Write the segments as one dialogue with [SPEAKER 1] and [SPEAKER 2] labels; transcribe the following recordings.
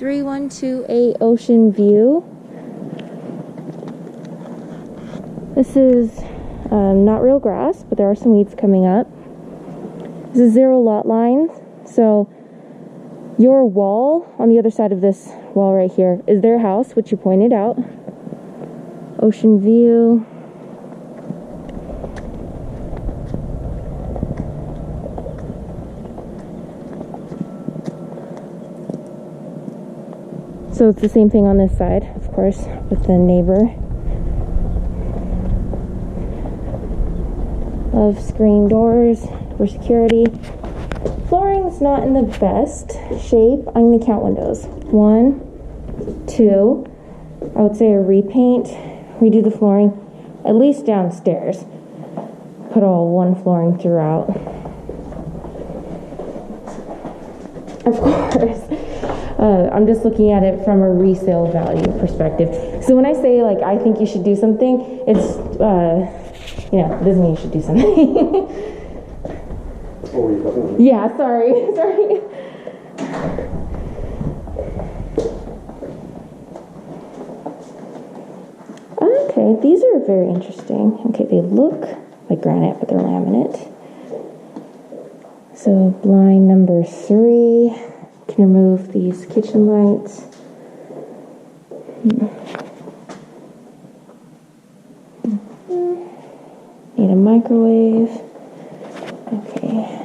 [SPEAKER 1] 3128 Ocean View. This is not real grass, but there are some weeds coming up. This is 0 lot lines, so your wall on the other side of this wall right here is their house, which you pointed out. Ocean view. So it's the same thing on this side, of course, with the neighbor. Of screen doors for security. Flooring's not in the best shape. I'm going to count windows. 1, 2. I would say a repaint. Redo the flooring, at least downstairs. Put all one flooring throughout. Of course. I'm just looking at it from a resale value perspective. So when I say, like, I think you should do something, it's, it doesn't mean you should do something. Yeah, sorry. Okay, these are very interesting. Okay, they look like granite, but they're laminate. So blind number 3. Can remove these kitchen lights. Need a microwave. Okay.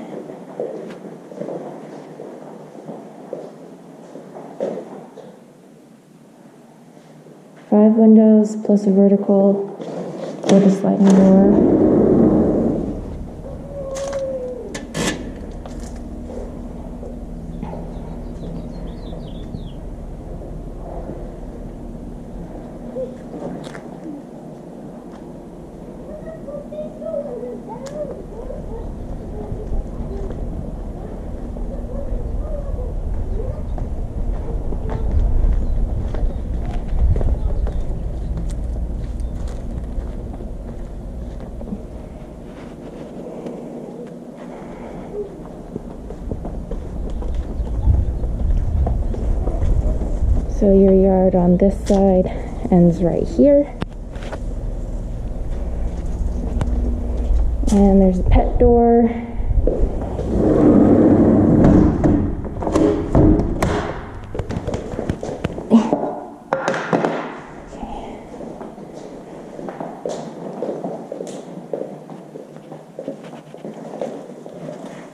[SPEAKER 1] Five windows plus a vertical or the sliding door. So your yard on this side ends right here. And there's a pet door.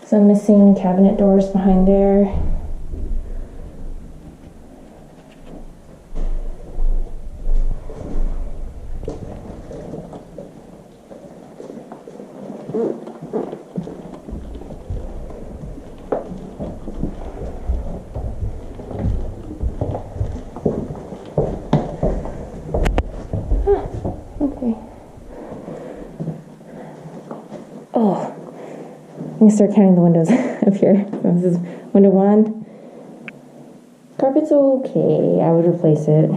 [SPEAKER 1] Some missing cabinet doors behind there. Okay. Oh, I'm gonna start counting the windows up here. This is window 1. Carpet's okay. I would replace it.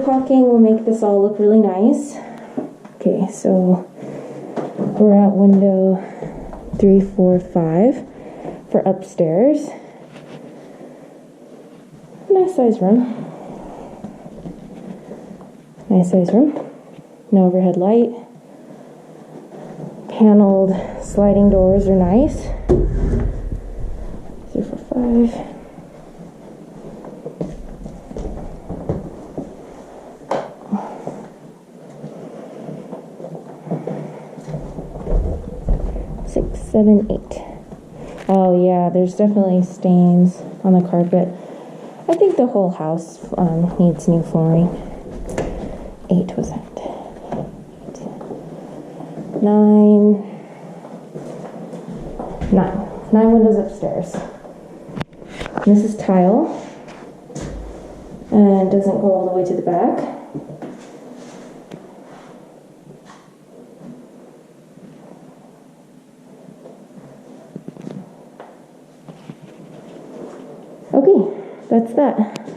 [SPEAKER 1] Caulking will make this all look really nice. Okay, so we're at window 3, 4, 5 for upstairs. Nice size room. Nice size room. No overhead light. Paneled sliding doors are nice. 3, 4, 5. Seven, 8. Oh yeah, there's definitely stains on the carpet. I think the whole house needs new flooring. 8 was that? 9. 9 windows upstairs. And this is tile. And it doesn't go all the way to the back. Okay, that's that.